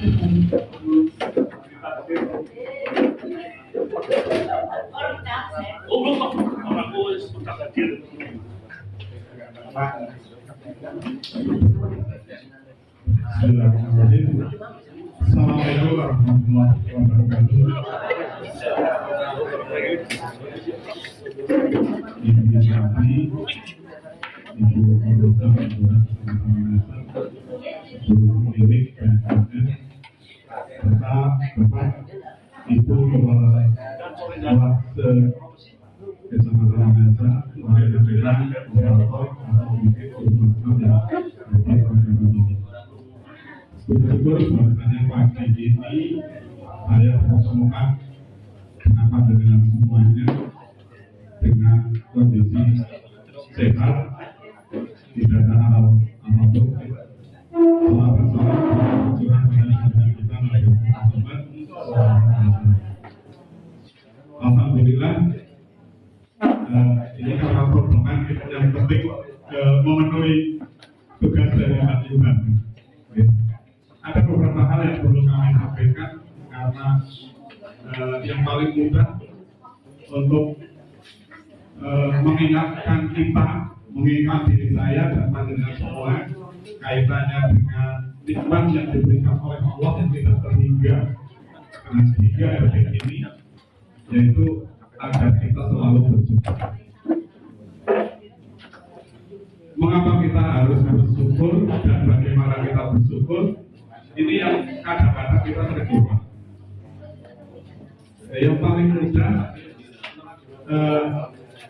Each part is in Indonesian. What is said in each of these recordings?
Assalamualaikum warahmatullahi wabarakatuh. Ibu Syafri, Ibu Anggota Dewan Guru Milik dan serta Bapak Ibu Kepala Kecamatan Nasa, Wali Pimpinan, Operator, atau mungkin Guru yang ini. Bersyukur bahwasanya pagi ini saya bertemukan dengan panjenengan semuanya dengan kondisi sehat, tidak ada hal apapun. Selamat curang dengan kita teman-teman. Alhamdulillah, ini karena program yang penting memenuhi tugas dari Pak Yuhan. Ada beberapa hal yang perlu kami sampaikan karena yang paling mudah untuk mengingatkan kita, mengingat diri saya dan panjenengan semua kaitannya dengan nikmat yang diberikan oleh Allah yang tidak terhingga dengan 3 detik ini, yaitu agar kita selalu bersyukur. Mengapa kita harus bersyukur dan bagaimana kita bersyukur? Ini yang kadang-kadang kita sering lupa. Yang paling mudah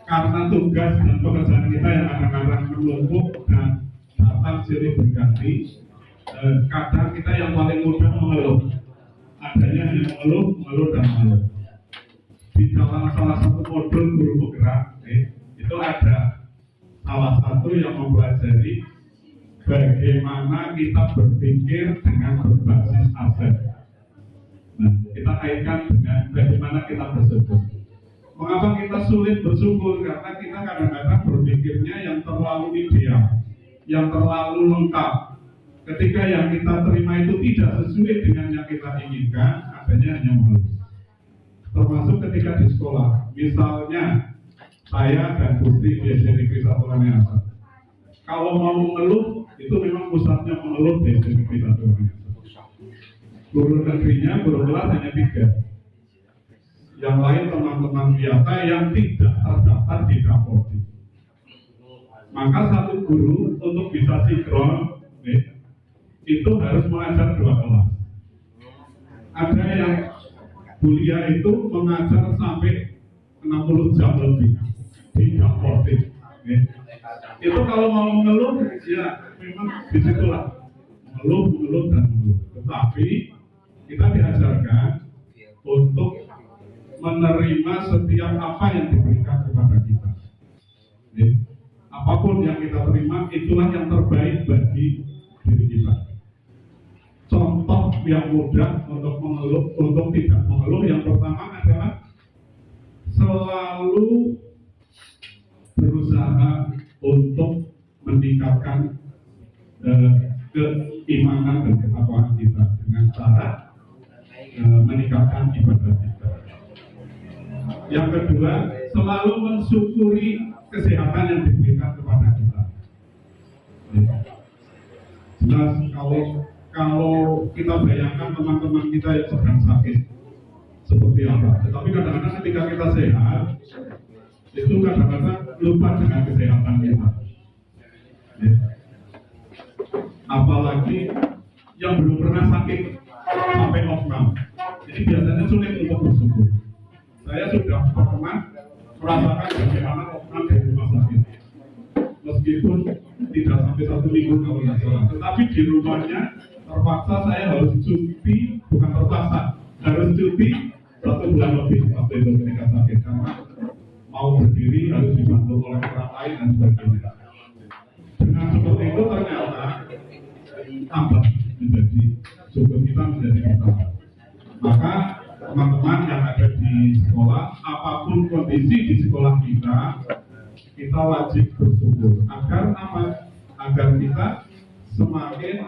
karena tugas dan pekerjaan kita yang kadang-kadang menumpuk dan datang silih berganti, kadang kita yang paling mudah mengeluh. Adanya hanya mengeluh dan mengeluh. Di dalam salah satu modul guru penggerak itu ada salah satu yang mempelajari bagaimana kita berpikir dengan berbasis aset. Nah, kita kaitkan dengan bagaimana kita bersyukur. Mengapa kita sulit bersyukur? Karena kita kadang-kadang berpikirnya yang terlalu ideal, yang terlalu lengkap. Ketika yang kita terima itu tidak sesuai dengan yang kita inginkan, adanya hanya mengeluh. Termasuk ketika di sekolah, misalnya saya dan Putri di SMP Satu Lanayasa. Kalau mau mengeluh, itu memang pusatnya mengeluh di SMP Satu Lanayasa. Guru negerinya, guru kelas hanya 3. Yang lain teman-teman biasa yang tidak terdaftar di Dapodi. Maka satu guru untuk bisa sinkron, itu harus mengajar 2 kelas. Ada yang kuliah itu mengajar sampai 60 jam lebih di Dapodi. Itu kalau mau mengeluh, ya memang disitulah mengeluh dan mengeluh. Tetapi kita diajarkan untuk menerima setiap apa yang diberikan kepada kita. Apapun yang kita terima, itulah yang terbaik bagi diri kita. Contoh yang mudah untuk mengeluh, untuk tidak mengeluh, yang pertama adalah selalu berusaha untuk meningkatkan keimanan dan ketakwaan kita dengan cara meningkatkan ibadah kita. Yang kedua, selalu mensyukuri kesehatan yang diberikan kepada kita. Jelas kalau kita bayangkan teman-teman kita yang sedang sakit seperti apa. Tetapi kadang-kadang ketika kita sehat, itu kadang-kadang lupa dengan kesehatan kita. Apalagi yang belum pernah sakit sampai opnam. Jadi biasanya sulit untuk bersyukur. Saya sudah pernah merasakan bagaimana opnam di rumah sakit. Meskipun tidak sampai 1 minggu kalau tidak salah. Tetapi di rumahnya terpaksa saya harus cuti, bukan terpaksa, harus cuti 1 bulan lebih waktu itu ketika sakit. Karena mau berdiri harus dibantu oleh orang lain dan sebagainya. Dengan seperti itu ternyata tambah menjadi syukur kita menjadi bertambah. Maka teman-teman yang ada di sekolah, apapun kondisi di sekolah kita wajib bersyukur. Agar apa? Agar kita semakin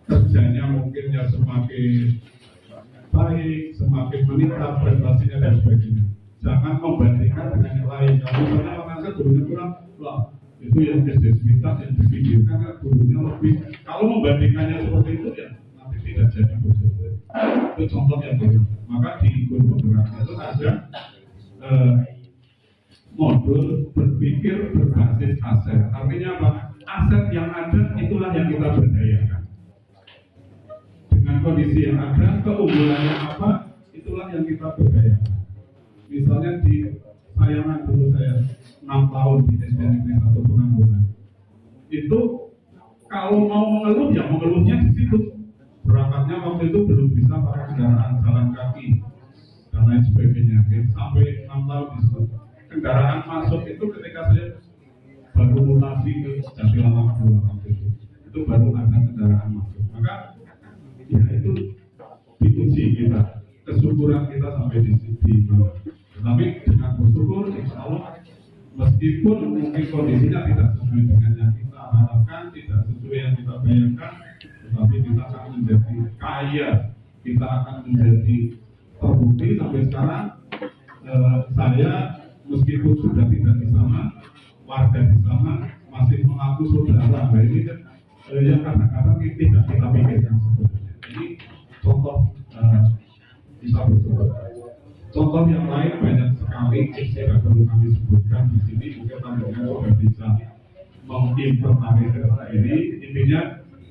kerjanya mungkin ya semakin baik, semakin meningkat prestasinya dan sebagainya. Jangan membandingkan dengan yang lain. Kalau misalnya orang kan gurunya kurang, wah itu yang disebut yang dipikirkan kan gurunya lebih. Kalau membandingkannya seperti itu ya nanti tidak jadi betul. Itu contoh yang baru. Maka di guru penggerak itu ada modul berpikir berbasis aset. Artinya apa? Aset yang ada itulah yang kita berdayakan. Dengan kondisi yang ada, keunggulannya apa? Itulah yang kita berdayakan. Misalnya di Sayangan dulu saya 6 tahun di SD Negeri 1 Penanggungan. Itu kalau mau mengeluh ya mengeluhnya di situ. Berangkatnya waktu itu belum bisa pakai kendaraan jalan kaki dan lain sebagainya. Sampai 6 tahun di situ. Kendaraan masuk itu ketika saya baru mutasi ke Jatilawang 2 waktu itu baru ada kendaraan masuk. Maka ya itu diuji kita, kesyukuran kita sampai di mana. Tetapi dengan bersyukur, insya Allah meskipun mungkin kondisinya tidak sesuai dengan yang kita harapkan, tidak sesuai yang kita bayangkan, tetapi kita akan menjadi kaya, kita akan menjadi terbukti sampai sekarang. Saya meskipun sudah tidak di sana, warga di sana masih mengaku saudara. Nah ini kan yang kadang-kadang tidak kita pikirkan sebetulnya. Ini contoh bisa bersyukur. Contoh yang lain banyak sekali, tidak perlu kami sebutkan di sini. Mungkin teman-teman sudah bisa mengimplementasikan ini. Intinya,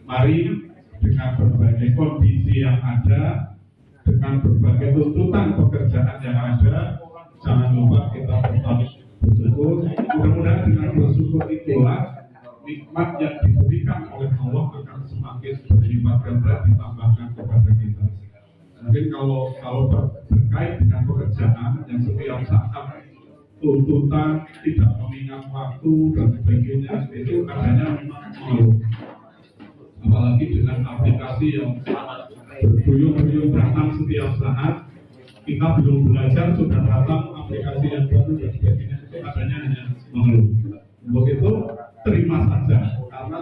mari dengan berbagai kondisi yang ada, dengan berbagai tuntutan pekerjaan yang ada, jangan lupa kita tetap bersyukur. Mudah-mudahan dengan bersyukur itulah nikmat yang diberikan oleh Allah akan semakin berlipat ganda ditambahkan kepada kita. Mungkin kalau terkait dengan pekerjaan yang setiap saat tuntutan tidak mengingat waktu dan sebagainya, itu adanya memang mengeluh. Apalagi dengan aplikasi yang berduyun-duyun datang setiap saat, kita belum belajar sudah datang aplikasi yang baru dan sebagainya, itu adanya hanya mengeluh. Untuk itu terima saja, karena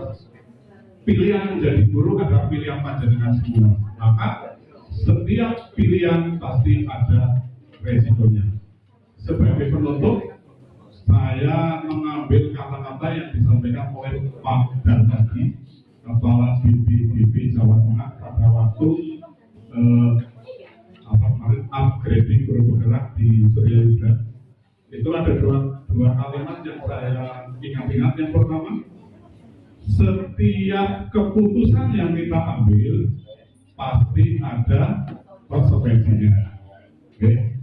pilihan menjadi guru adalah pilihan panjenengan semua. Maka setiap pilihan pasti ada resikonya. Sebagai penutup, saya mengambil kata-kata yang disampaikan oleh Pak Dan tadi, Kepala BPBD Jawa Tengah pada waktu upgrading guru penggerak di Surya Yuda. Itu ada dua kalimat yang saya ingat-ingat. Yang pertama, setiap keputusan yang kita ambil pasti ada konsekuensinya. Oke.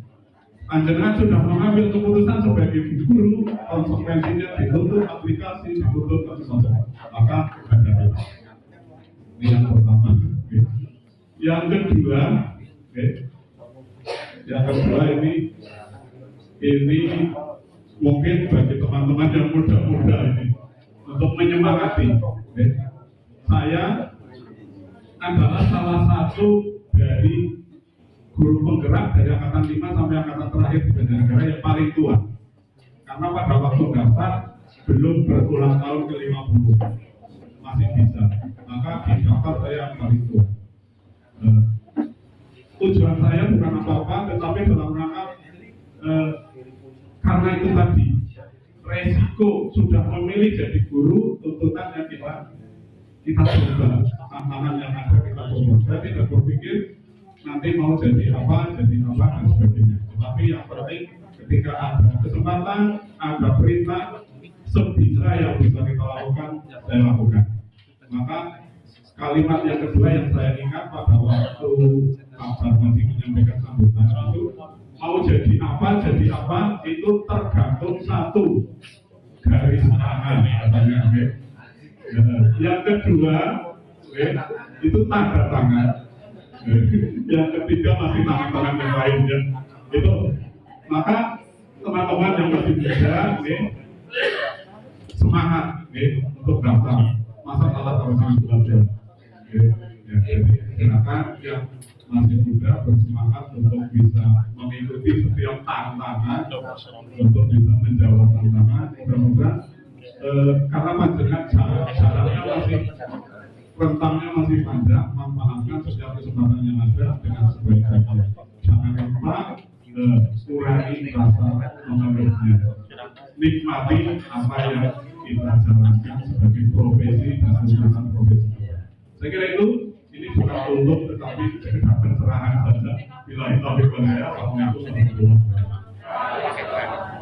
Panjenengan sudah mengambil keputusan sebagai guru, konsekuensinya ditutup aplikasi, ditutup sesuatu, maka ada. Ini yang pertama. Oke. Yang kedua, oke. Yang kedua ini mungkin bagi teman-teman yang muda-muda ini untuk menyemangati. Oke. Saya adalah salah satu dari guru penggerak dari angkatan 5 sampai angkatan terakhir di Banjarnegara yang paling tua. Karena pada waktu daftar belum berulang tahun ke 50, masih bisa. Maka di daftar saya yang paling tua. Tujuan saya bukan apa-apa, tetapi dalam rangka karena itu tadi resiko sudah memilih jadi guru, tuntutannya kita coba, tantangan yang ada kita coba. Saya tidak berpikir nanti mau jadi apa dan sebagainya. Tetapi yang penting ketika ada kesempatan, ada perintah, sebisa yang bisa kita lakukan, saya lakukan. Maka kalimat yang kedua yang saya ingat pada waktu Pak Darmadi menyampaikan sambutan itu, mau jadi apa itu tergantung satu garis tangan katanya. Yang kedua itu tanda tangan. Yang ketiga masih tangan-tangan yang lainnya. Itu maka teman-teman yang masih muda semangat untuk daftar. Masa salah harus belajar. Jadi silakan yang masih muda bersemangat untuk bisa mengikuti setiap tantangan, untuk bisa menjawab tantangan. Mudah-mudahan karena panjenengan caranya rentangnya masih panjang, manfaatkan setiap kesempatan yang ada dengan sebaik-baiknya. Jangan lupa kurangi rasa mengeluhnya. Nikmati apa yang kita jalankan sebagai profesi dan kesulitan profesi. Saya kira itu, ini bukan untuk tetapi sekedar pencerahan saja. Bila itu lebih banyak, assalamualaikum warahmatullahi wabarakatuh.